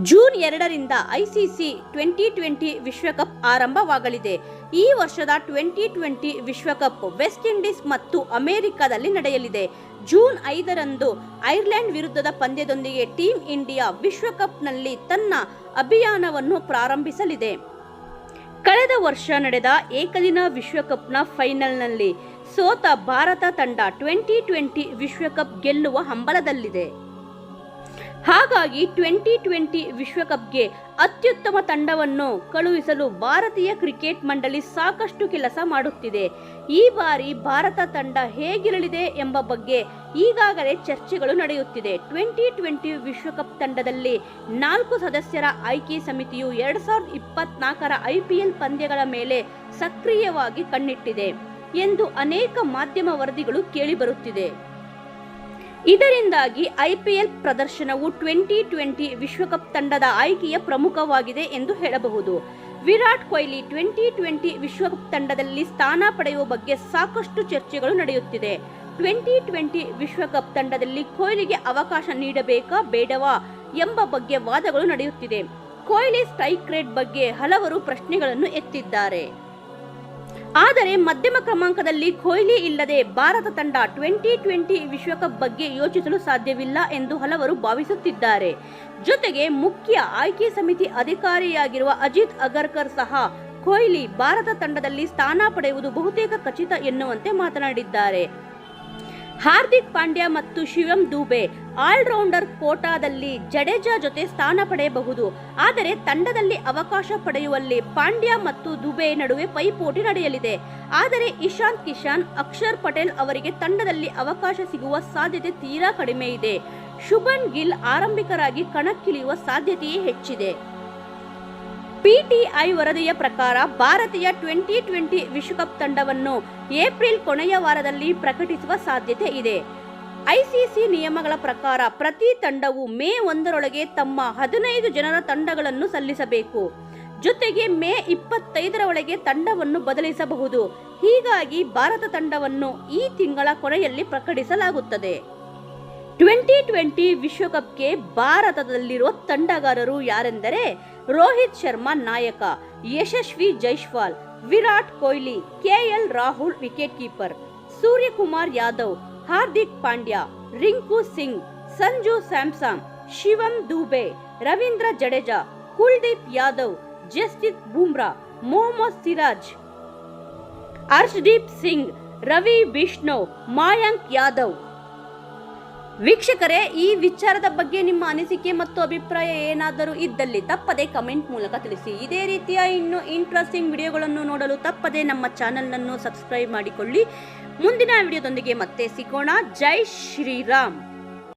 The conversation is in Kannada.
ಜೂನ್ 2ರಿಂದ ಐಸಿಸಿ T20 ವಿಶ್ವಕಪ್ ಆರಂಭವಾಗಲಿದೆ. ಈ ವರ್ಷದ T20 ವಿಶ್ವಕಪ್ ವೆಸ್ಟ್ ಇಂಡೀಸ್ ಮತ್ತು ಅಮೆರಿಕದಲ್ಲಿ ನಡೆಯಲಿದೆ. ಜೂನ್ 5ರಂದು ಐರ್ಲೆಂಡ್ ವಿರುದ್ಧದ ಪಂದ್ಯದೊಂದಿಗೆ ಟೀಂ ಇಂಡಿಯಾ ವಿಶ್ವಕಪ್ನಲ್ಲಿ ತನ್ನ ಅಭಿಯಾನವನ್ನು ಪ್ರಾರಂಭಿಸಲಿದೆ. ಕಳೆದ ವರ್ಷ ನಡೆದ ಏಕದಿನ ವಿಶ್ವಕಪ್ನ ಫೈನಲ್ನಲ್ಲಿ ಸೋತ ಭಾರತ ತಂಡ T20 ವಿಶ್ವಕಪ್ ಗೆಲ್ಲುವ ಹಂಬಲದಲ್ಲಿದೆ. ಹಾಗಾಗಿ T20 ವಿಶ್ವಕಪ್ಗೆ ಅತ್ಯುತ್ತಮ ತಂಡವನ್ನು ಕಳುಹಿಸಲು ಭಾರತೀಯ ಕ್ರಿಕೆಟ್ ಮಂಡಳಿ ಸಾಕಷ್ಟು ಕೆಲಸ ಮಾಡುತ್ತಿದೆ. ಈ ಬಾರಿ ಭಾರತ ತಂಡ ಹೇಗಿರಲಿದೆ ಎಂಬ ಬಗ್ಗೆ ಈಗಾಗಲೇ ಚರ್ಚೆಗಳು ನಡೆಯುತ್ತಿದೆ. T20 ವಿಶ್ವಕಪ್ ತಂಡದಲ್ಲಿ 4 ಸದಸ್ಯರ ಆಯ್ಕೆ ಸಮಿತಿಯು 2024ರ IPL ಪಂದ್ಯಗಳ ಮೇಲೆ ಸಕ್ರಿಯವಾಗಿ ಕಣ್ಣಿಟ್ಟಿದೆ ಎಂದು ಅನೇಕ ಮಾಧ್ಯಮ ವರದಿಗಳು ಕೇಳಿಬರುತ್ತಿದೆ. ಇದರಿಂದಾಗಿ IPL ಪ್ರದರ್ಶನವು T20 ವಿಶ್ವಕಪ್ ತಂಡದ ಆಯ್ಕೆಯ ಪ್ರಮುಖವಾಗಿದೆ ಎಂದು ಹೇಳಬಹುದು. ವಿರಾಟ್ ಕೊಹ್ಲಿ T20 ವಿಶ್ವಕಪ್ ತಂಡದಲ್ಲಿ ಸ್ಥಾನ ಪಡೆಯುವ ಬಗ್ಗೆ ಸಾಕಷ್ಟು ಚರ್ಚೆಗಳು ನಡೆಯುತ್ತಿದೆ. T20 ವಿಶ್ವಕಪ್ ತಂಡದಲ್ಲಿ ಕೊಹ್ಲಿಗೆ ಅವಕಾಶ ನೀಡಬೇಕಾ ಬೇಡವಾ ಎಂಬ ಬಗ್ಗೆ ವಾದಗಳು ನಡೆಯುತ್ತಿದೆ. ಕೊಹ್ಲಿ ಸ್ಟ್ರೈಕ್ ರೇಟ್ ಬಗ್ಗೆ ಹಲವರು ಪ್ರಶ್ನೆಗಳನ್ನು ಎತ್ತಿದ್ದಾರೆ. ಆದರೆ ಮಧ್ಯಮ ಕ್ರಮಾಂಕದಲ್ಲಿ ಕೊಹ್ಲಿ ಇಲ್ಲದೆ ಭಾರತ ತಂಡ T20 ವಿಶ್ವಕಪ್ ಬಗ್ಗೆ ಯೋಚಿಸಲು ಸಾಧ್ಯವಿಲ್ಲ ಎಂದು ಹಲವರು ಭಾವಿಸುತ್ತಿದ್ದಾರೆ. ಜೊತೆಗೆ ಮುಖ್ಯ ಆಯ್ಕೆ ಸಮಿತಿ ಅಧಿಕಾರಿಯಾಗಿರುವ ಅಜಿತ್ ಅಗರ್ಕರ್ ಸಹ ಕೊಹ್ಲಿ ಭಾರತ ತಂಡದಲ್ಲಿ ಸ್ಥಾನ ಪಡೆಯುವುದು ಬಹುತೇಕ ಖಚಿತ ಎನ್ನುವಂತೆ ಮಾತನಾಡಿದ್ದಾರೆ. ಹಾರ್ದಿಕ್ ಪಾಂಡ್ಯ ಮತ್ತು ಶಿವಂ ದುಬೆ ಆಲ್ರೌಂಡರ್ ಕೋಟಾದಲ್ಲಿ ಜಡೇಜಾ ಜೊತೆ ಸ್ಥಾನ ಪಡೆಯಬಹುದು. ಆದರೆ ತಂಡದಲ್ಲಿ ಅವಕಾಶ ಪಡೆಯುವಲ್ಲಿ ಪಾಂಡ್ಯ ಮತ್ತು ದುಬೆ ನಡುವೆ ಪೈಪೋಟಿ ನಡೆಯಲಿದೆ. ಆದರೆ ಇಶಾಂತ್ ಕಿಶನ್, ಅಕ್ಷರ್ ಪಟೇಲ್ ಅವರಿಗೆ ತಂಡದಲ್ಲಿ ಅವಕಾಶ ಸಿಗುವ ಸಾಧ್ಯತೆ ತೀರಾ ಕಡಿಮೆ ಇದೆ. ಶುಭನ್ ಗಿಲ್ ಆರಂಭಿಕರಾಗಿ ಕಣಕ್ಕಿಳಿಯುವ ಸಾಧ್ಯತೆಯೇ ಹೆಚ್ಚಿದೆ. PTI ವರದಿಯ ಪ್ರಕಾರ ಭಾರತೀಯ T20 ವಿಶ್ವಕಪ್ ತಂಡವನ್ನು ಏಪ್ರಿಲ್ ಕೊನೆಯ ವಾರದಲ್ಲಿ ಪ್ರಕಟಿಸುವ ಸಾಧ್ಯತೆ ಇದೆ. ICC ನಿಯಮಗಳ ಪ್ರಕಾರ ಪ್ರತಿ ತಂಡವು ಮೇ 1ರೊಳಗೆ ತಮ್ಮ 15 ಜನರ ತಂಡಗಳನ್ನು ಸಲ್ಲಿಸಬೇಕು. ಜೊತೆಗೆ ಮೇ 25ರ ಒಳಗೆ ತಂಡವನ್ನು ಬದಲಿಸಬಹುದು. ಹೀಗಾಗಿ ಭಾರತ ತಂಡವನ್ನು ಈ ತಿಂಗಳ ಕೊನೆಯಲ್ಲಿ ಪ್ರಕಟಿಸಲಾಗುತ್ತದೆ. T20 ವಿಶ್ವಕಪ್ಗೆ ಭಾರತದಲ್ಲಿರುವ ತಂಡಗಾರರು ಯಾರೆಂದರೆ ರೋಹಿತ್ ಶರ್ಮಾ ನಾಯಕ, Yashasvi Jaiswal, Virat Kohli, KL Rahul wicket keeper, Suryakumar Yadav, Hardik Pandya, Rinku Singh, Sanju Samson, Shivam Dube, Ravindra Jadeja, Kuldeep Yadav, Jasprit Bumrah, Mohammed Siraj, Harshdeep Singh, Ravi Bishnoi, Mayank Yadav. ವೀಕ್ಷಕರೇ, ಈ ವಿಚಾರದ ಬಗ್ಗೆ ನಿಮ್ಮ ಅನಿಸಿಕೆ ಮತ್ತು ಅಭಿಪ್ರಾಯ ಏನಾದರೂ ಇದ್ದಲ್ಲಿ ತಪ್ಪದೆ ಕಮೆಂಟ್ ಮೂಲಕ ತಿಳಿಸಿ. ಇದೇ ರೀತಿಯ ಇನ್ನೂ ಇಂಟ್ರೆಸ್ಟಿಂಗ್ ವಿಡಿಯೋಗಳನ್ನು ನೋಡಲು ತಪ್ಪದೆ ನಮ್ಮ ಚಾನೆಲ್ನನ್ನು ಸಬ್ಸ್ಕ್ರೈಬ್ ಮಾಡಿಕೊಳ್ಳಿ. ಮುಂದಿನ ವಿಡಿಯೋದೊಂದಿಗೆ ಮತ್ತೆ ಸಿಗೋಣ. ಜೈ ಶ್ರೀರಾಮ್.